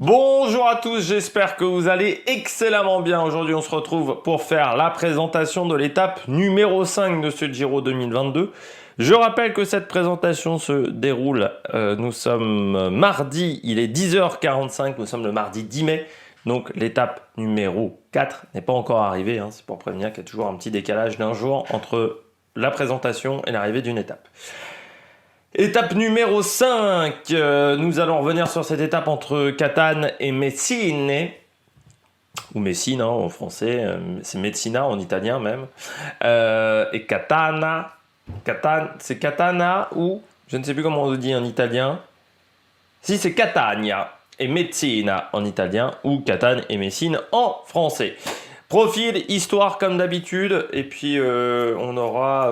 Bonjour à tous, j'espère que vous allez excellemment bien. Aujourd'hui, on se retrouve pour faire la présentation de l'étape numéro 5 de ce Giro 2022. Je rappelle que cette présentation se déroule, nous sommes mardi, il est 10h45, nous sommes le mardi 10 mai. Donc l'étape numéro 4 n'est pas encore arrivée, c'est pour prévenir qu'il y a toujours un petit décalage d'un jour entre la présentation et l'arrivée d'une étape. Étape numéro 5, nous allons revenir sur cette étape entre Catane et Messine, ou Messine en français, c'est Messina en italien même, et Catana, c'est Catana ou, je ne sais plus comment on dit en italien, si c'est Catania et Messina en italien, ou Catane et Messine en français. Profil, histoire comme d'habitude, et puis on aura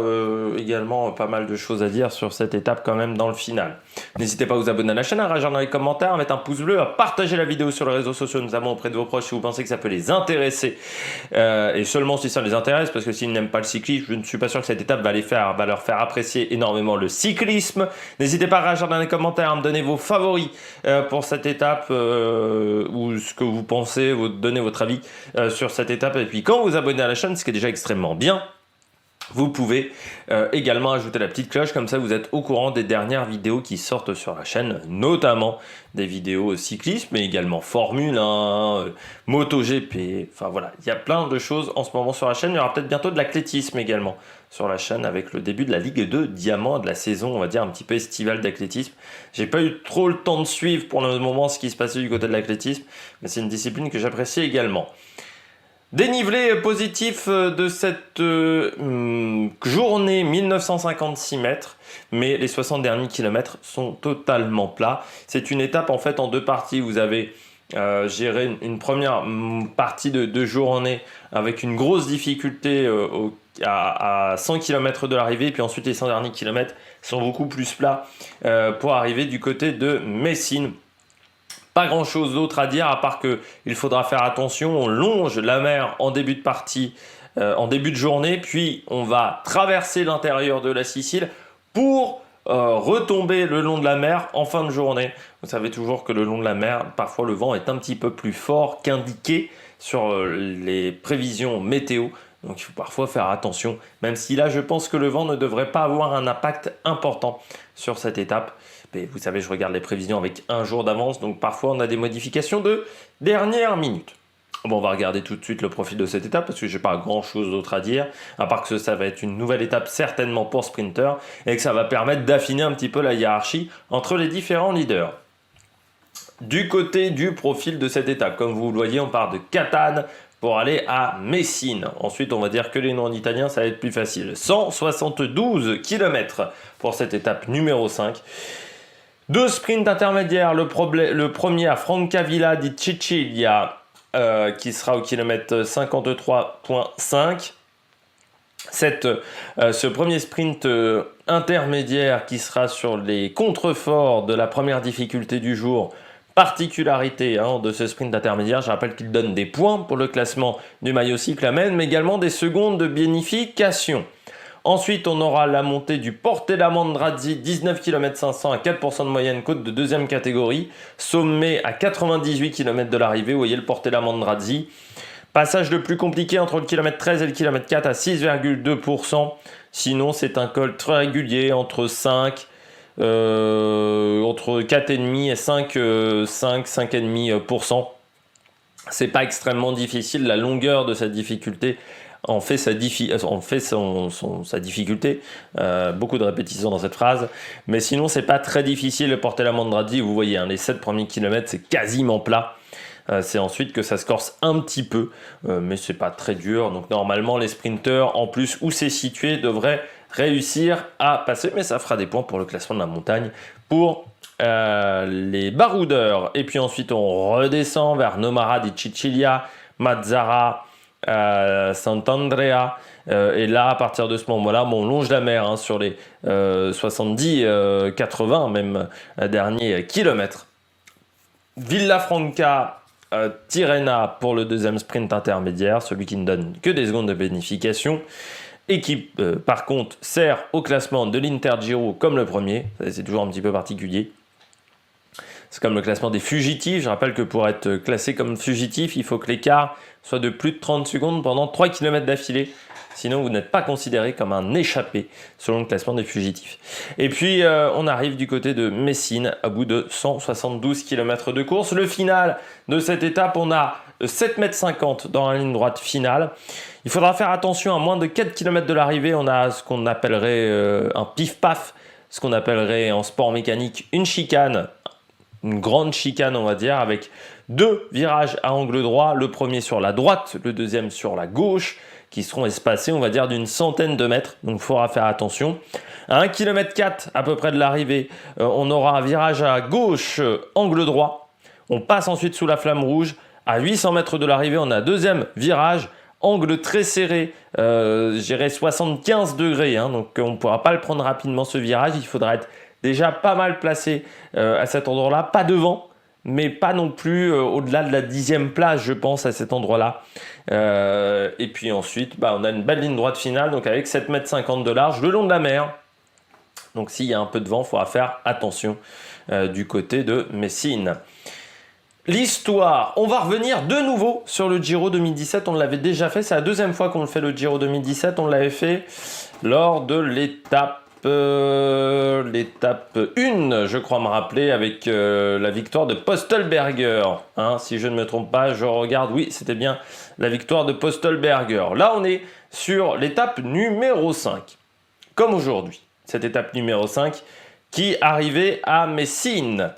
également pas mal de choses à dire sur cette étape quand même dans le final. N'hésitez pas à vous abonner à la chaîne, à réagir dans les commentaires, à mettre un pouce bleu, à partager la vidéo sur les réseaux sociaux, notamment auprès de vos proches si vous pensez que ça peut les intéresser, et seulement si ça les intéresse, parce que s'ils n'aiment pas le cyclisme, je ne suis pas sûr que cette étape va leur faire apprécier énormément le cyclisme. N'hésitez pas à réagir dans les commentaires, à me donner vos favoris pour cette étape, ou ce que vous pensez, donner votre avis sur cette étape. Et puis quand vous vous abonnez à la chaîne, ce qui est déjà extrêmement bien, vous pouvez également ajouter la petite cloche, comme ça vous êtes au courant des dernières vidéos qui sortent sur la chaîne, notamment des vidéos cyclisme, mais également Formule 1, MotoGP, enfin voilà, il y a plein de choses en ce moment sur la chaîne. Il y aura peut-être bientôt de l'athlétisme également sur la chaîne avec le début de la Ligue 2 Diamant, de la saison, on va dire un petit peu estivale d'athlétisme. J'ai pas eu trop le temps de suivre pour le moment ce qui se passait du côté de l'athlétisme, mais c'est une discipline que j'apprécie également. Dénivelé positif de cette journée, 1956 mètres, mais les 60 derniers kilomètres sont totalement plats. C'est une étape en fait en deux parties. Vous avez géré une première partie de journée avec une grosse difficulté à 100 km de l'arrivée, puis ensuite les 100 derniers kilomètres sont beaucoup plus plats pour arriver du côté de Messine. Pas grand chose d'autre à dire à part qu'il faudra faire attention, on longe la mer en début de partie, en début de journée, puis on va traverser l'intérieur de la Sicile pour retomber le long de la mer en fin de journée. Vous savez toujours que le long de la mer, parfois le vent est un petit peu plus fort qu'indiqué sur les prévisions météo. Donc il faut parfois faire attention, même si là je pense que le vent ne devrait pas avoir un impact important sur cette étape. Mais vous savez, je regarde les prévisions avec un jour d'avance, donc parfois on a des modifications de dernière minute. Bon, on va regarder tout de suite le profil de cette étape parce que j'ai pas grand chose d'autre à dire, à part que ça va être une nouvelle étape certainement pour sprinter et que ça va permettre d'affiner un petit peu la hiérarchie entre les différents leaders. Du côté du profil de cette étape, comme vous le voyez, on part de Catane pour aller à Messine. Ensuite, on va dire que les noms en italien, ça va être plus facile. 172 km pour cette étape numéro 5. Deux sprints intermédiaires, le premier à Francavilla di Sicilia, qui sera au kilomètre 53.5. Ce premier sprint intermédiaire qui sera sur les contreforts de la première difficulté du jour. Particularité de ce sprint intermédiaire, je rappelle qu'il donne des points pour le classement du maillot cyclamen, mais également des secondes de bonification. Ensuite, on aura la montée du Portella Mandrazzi, 19 km 500 à 4% de moyenne, côte de deuxième catégorie. Sommet à 98 km de l'arrivée, vous voyez le Portella Mandrazzi. Passage le plus compliqué entre le kilomètre 13 et le kilomètre 4 à 6,2%. Sinon, c'est un col très régulier entre 4,5 et 5,5%. C'est pas extrêmement difficile, la longueur de cette difficulté en fait sa difficulté, beaucoup de répétitions dans cette phrase, mais sinon c'est pas très difficile de porter la Mandrazzi, vous voyez, les 7 premiers kilomètres c'est quasiment plat, c'est ensuite que ça se corse un petit peu, mais c'est pas très dur, donc normalement les sprinteurs, en plus où c'est situé, devraient réussir à passer, mais ça fera des points pour le classement de la montagne, pour les baroudeurs, et puis ensuite on redescend vers Novara di Sicilia, Mazara, Sant'Andrea, et là à partir de ce moment-là on longe la mer sur les 70-80 même derniers kilomètres. Villafranca, Tirrena pour le deuxième sprint intermédiaire, celui qui ne donne que des secondes de bonification et qui par contre sert au classement de l'Inter Giro comme le premier, c'est toujours un petit peu particulier. C'est comme le classement des fugitifs. Je rappelle que pour être classé comme fugitif, il faut que l'écart soit de plus de 30 secondes pendant 3 km d'affilée. Sinon, vous n'êtes pas considéré comme un échappé selon le classement des fugitifs. Et puis, on arrive du côté de Messine à bout de 172 km de course. Le final de cette étape, on a 7,50 m dans la ligne droite finale. Il faudra faire attention, à moins de 4 km de l'arrivée, on a ce qu'on appellerait un pif-paf, ce qu'on appellerait en sport mécanique une chicane, une grande chicane on va dire, avec 2 virages à angle droit, le premier sur la droite, le deuxième sur la gauche, qui seront espacés, on va dire, d'une centaine de mètres. Donc, il faudra faire attention. À 1,4 km à peu près de l'arrivée, on aura un virage à gauche, angle droit. On passe ensuite sous la flamme rouge. À 800 mètres de l'arrivée, on a un deuxième virage, angle très serré, je dirais 75 degrés. Donc, on ne pourra pas le prendre rapidement, ce virage. Il faudra être déjà pas mal placé à cet endroit-là. Pas devant, mais pas non plus au-delà de la 10e place, je pense, à cet endroit-là. Et puis ensuite, on a une belle ligne droite finale, donc avec 7,50 m de large, le long de la mer. Donc s'il y a un peu de vent, il faudra faire attention du côté de Messine. L'histoire, on va revenir de nouveau sur le Giro 2017, on l'avait déjà fait, c'est la deuxième fois qu'on le fait, le Giro 2017, on l'avait fait lors de l'étape 1, je crois me rappeler, avec la victoire de Postelberger. Si je ne me trompe pas, je regarde, oui, c'était bien la victoire de Postelberger. Là, on est sur l'étape numéro 5, comme aujourd'hui. Cette étape numéro 5 qui arrivait à Messine,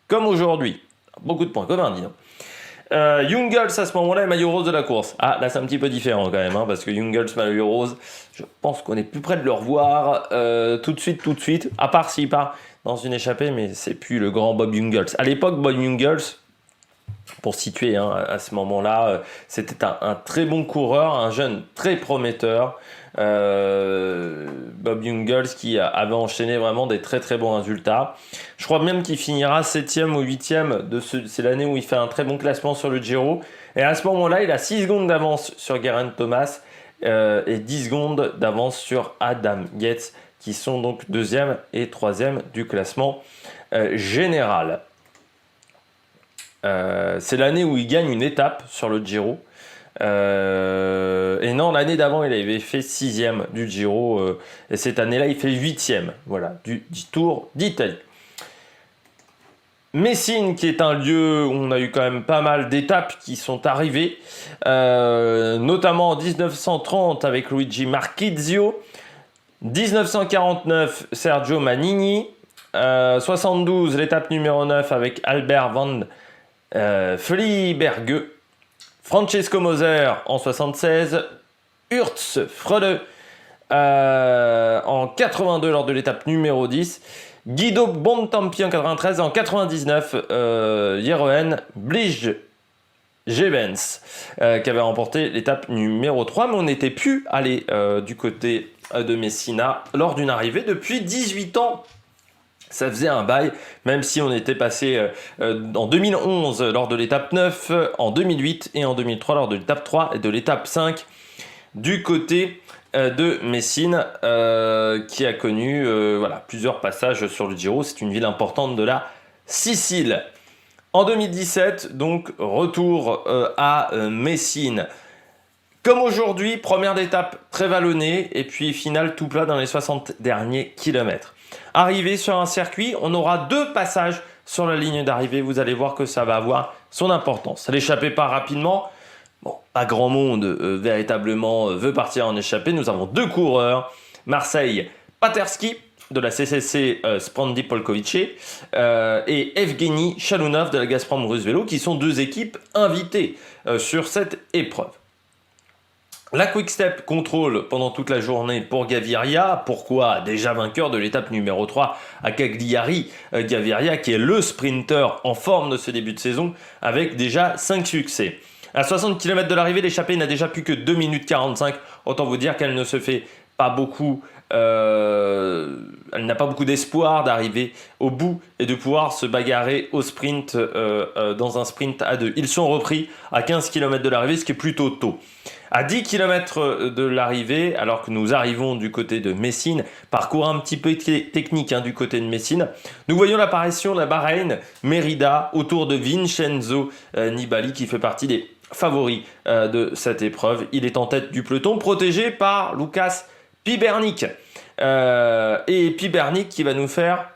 comme aujourd'hui. Beaucoup de points communs, dis donc. Jungels à ce moment-là est maillot rose de la course. Là c'est un petit peu différent quand même, parce que Jungels maillot rose, je pense qu'on est plus près de le revoir tout de suite, à part s'il part dans une échappée, mais c'est plus le grand Bob Jungels. À l'époque, Bob Jungels, pour situer à ce moment-là, c'était un très bon coureur, un jeune très prometteur. Bob Jungels qui avait enchaîné vraiment des très très bons résultats. Je crois même qu'il finira 7e ou 8e, c'est l'année où il fait un très bon classement sur le Giro. Et à ce moment-là, il a 6 secondes d'avance sur Geraint Thomas et 10 secondes d'avance sur Adam Yates, qui sont donc 2e et 3e du classement général. C'est l'année où il gagne une étape sur le Giro. Et non, l'année d'avant, il avait fait 6e du Giro. Et cette année-là, il fait 8e du Tour d'Italie. Messine, qui est un lieu où on a eu quand même pas mal d'étapes qui sont arrivées, notamment en 1930 avec Luigi Marchizio, 1949 Sergio Manini, 72 l'étape numéro 9 avec Albert van Fliberge, Francesco Moser en 76, Urs Frode en 82 lors de l'étape numéro 10, Guido Bontempi en 93 et en 99, Jeroen Blijgevens qui avait remporté l'étape numéro 3, mais on n'était plus allé du côté de Messina lors d'une arrivée depuis 18 ans. Ça faisait un bail, même si on était passé en 2011 lors de l'étape 9, en 2008 et en 2003 lors de l'étape 3 et de l'étape 5 du côté de Messine, qui a connu plusieurs passages sur le Giro. C'est une ville importante de la Sicile. En 2017, donc, retour à Messine. Comme aujourd'hui, première étape très vallonnée et puis finale tout plat dans les 60 derniers kilomètres. Arrivé sur un circuit, on aura 2 passages sur la ligne d'arrivée. Vous allez voir que ça va avoir son importance. L'échappée part rapidement. Pas grand monde véritablement veut partir en échappée. Nous avons 2 coureurs. Marseille Paterski de la CCC Sprandi Polkovice et Evgeny Chalounov de la Gazprom Russe Vélo, qui sont 2 équipes invitées sur cette épreuve. La Quick Step contrôle pendant toute la journée pour Gaviria. Pourquoi? Déjà vainqueur de l'étape numéro 3 à Cagliari. Gaviria qui est le sprinter en forme de ce début de saison avec déjà 5 succès. À 60 km de l'arrivée, l'échappée n'a déjà plus que 2 minutes 45. Autant vous dire qu'elle ne se fait pas beaucoup, elle n'a pas beaucoup d'espoir d'arriver au bout et de pouvoir se bagarrer au sprint dans un sprint à deux. Ils sont repris à 15 km de l'arrivée, ce qui est plutôt tôt. À 10 km de l'arrivée, alors que nous arrivons du côté de Messine, parcours un petit peu technique du côté de Messine, nous voyons l'apparition de la Bahreïn Merida autour de Vincenzo Nibali qui fait partie des favoris de cette épreuve. Il est en tête du peloton, protégé par Lucas Pibernik. Et Pibernik qui va nous faire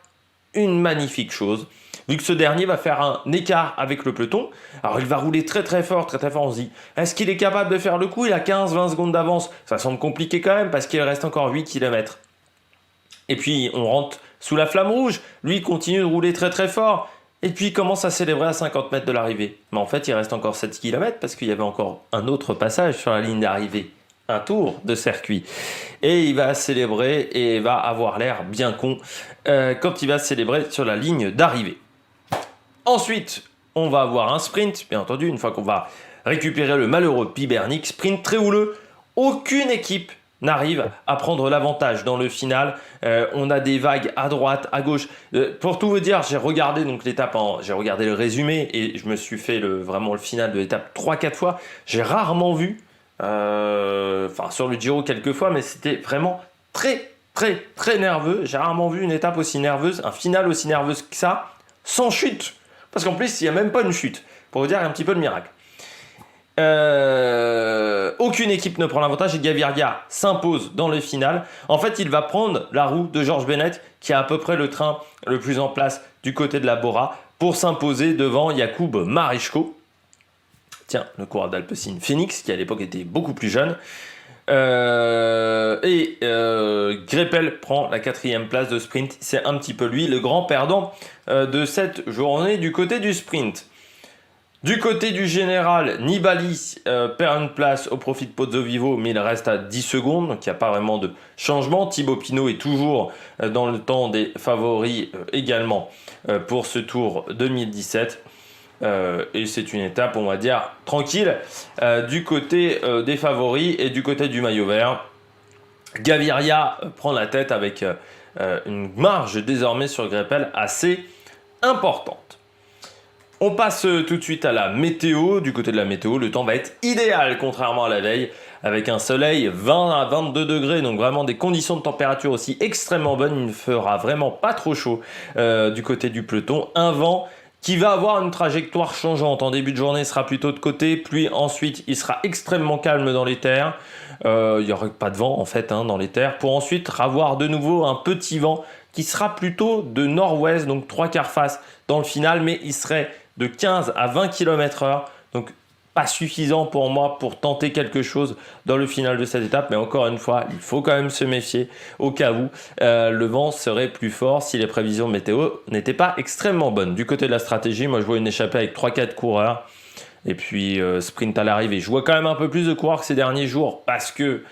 une magnifique chose. Vu que ce dernier va faire un écart avec le peloton, alors il va rouler très très fort, on se dit, est-ce qu'il est capable de faire le coup? Il a 15-20 secondes d'avance, ça semble compliqué quand même parce qu'il reste encore 8 km. Et puis on rentre sous la flamme rouge, lui il continue de rouler très très fort, et puis il commence à célébrer à 50 mètres de l'arrivée. Mais en fait il reste encore 7 km parce qu'il y avait encore un autre passage sur la ligne d'arrivée. Un tour de circuit et il va célébrer et va avoir l'air bien con quand il va célébrer sur la ligne d'arrivée. Ensuite, on va avoir un sprint, bien entendu, une fois qu'on va récupérer le malheureux Pibernik, sprint très houleux. Aucune équipe n'arrive à prendre l'avantage dans le final. On a des vagues à droite, à gauche. Pour tout vous dire, j'ai regardé donc l'étape, j'ai regardé le résumé et je me suis fait vraiment le final de l'étape 3-4 fois. J'ai rarement vu sur le Giro quelques fois, mais c'était vraiment très nerveux. J'ai rarement vu une étape aussi nerveuse, un final aussi nerveux que ça, sans chute. Parce qu'en plus, il n'y a même pas une chute. Pour vous dire un petit peu le miracle. Aucune équipe ne prend l'avantage et Gaviria s'impose dans le final. En fait, il va prendre la roue de George Bennett, qui a à peu près le train le plus en place du côté de la Bora, pour s'imposer devant Jakub Mariško. Tiens, le coureur d'Alpecin Phoenix, qui à l'époque était beaucoup plus jeune. Greipel prend la 4e place de sprint. C'est un petit peu lui, le grand perdant de cette journée du côté du sprint. Du côté du général, Nibali perd une place au profit de Pozzovivo, mais il reste à 10 secondes, donc il n'y a pas vraiment de changement. Thibaut Pinot est toujours dans le temps des favoris également pour ce Tour 2017. Et c'est une étape, on va dire, tranquille du côté des favoris et du côté du maillot vert. Gaviria prend la tête avec une marge désormais sur Greipel assez importante. On passe tout de suite à la météo. Du côté de la météo, le temps va être idéal contrairement à la veille, avec un soleil 20 à 22 degrés, donc vraiment des conditions de température aussi extrêmement bonnes. Il ne fera vraiment pas trop chaud du côté du peloton. Un vent qui va avoir une trajectoire changeante. En début de journée, il sera plutôt de côté, puis ensuite, il sera extrêmement calme dans les terres. Il n'y aura pas de vent, en fait, dans les terres, pour ensuite avoir de nouveau un petit vent qui sera plutôt de nord-ouest, donc 3/4 face dans le final, mais il serait de 15 à 20 km/h, donc pas suffisant pour moi pour tenter quelque chose dans le final de cette étape, mais encore une fois, il faut quand même se méfier au cas où le vent serait plus fort si les prévisions météo n'étaient pas extrêmement bonnes. Du côté de la stratégie, moi je vois une échappée avec 3-4 coureurs et puis sprint à l'arrivée. Je vois quand même un peu plus de coureurs que ces derniers jours parce que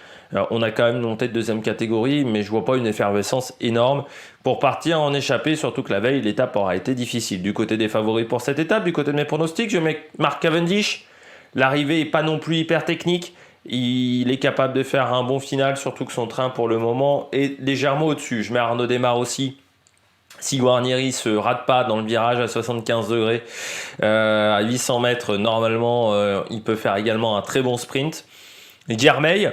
on a quand même monté de 2e catégorie, mais je vois pas une effervescence énorme pour partir en échappée, surtout que la veille, l'étape aura été difficile. Du côté des favoris pour cette étape, du côté de mes pronostics, je mets Mark Cavendish. L'arrivée n'est pas non plus hyper technique. Il est capable de faire un bon final, surtout que son train pour le moment est légèrement au-dessus. Je mets Arnaud Démare aussi. Si Guarnieri se rate pas dans le virage à 75 degrés, à 800 mètres, normalement, il peut faire également un très bon sprint. Guermeil,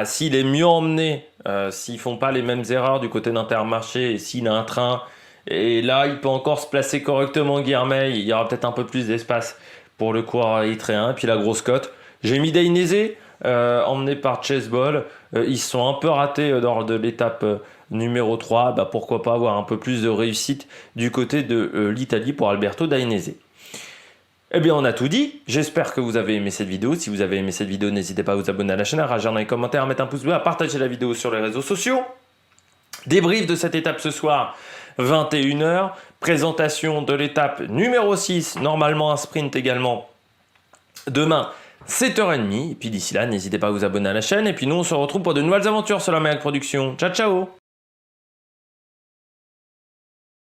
s'il est mieux emmené, s'ils font pas les mêmes erreurs du côté d'Intermarché et s'il a un train, et là, il peut encore se placer correctement Guermeil. Il y aura peut-être un peu plus d'espace pour le coureur érythréen. Et puis la grosse cote, j'ai mis Dainese, emmené par Chase Ball. Ils se sont un peu ratés lors de l'étape numéro 3. Pourquoi pas avoir un peu plus de réussite du côté de l'Italie pour Alberto Dainese. Eh bien, on a tout dit. J'espère que vous avez aimé cette vidéo. Si vous avez aimé cette vidéo, n'hésitez pas à vous abonner à la chaîne, à réagir dans les commentaires, à mettre un pouce bleu, à partager la vidéo sur les réseaux sociaux. Débrief de cette étape ce soir, 21h. Présentation de l'étape numéro 6, normalement un sprint également. Demain, 7h30. Et puis d'ici là, n'hésitez pas à vous abonner à la chaîne. Et puis nous, on se retrouve pour de nouvelles aventures sur la Mayac Production. Ciao, ciao!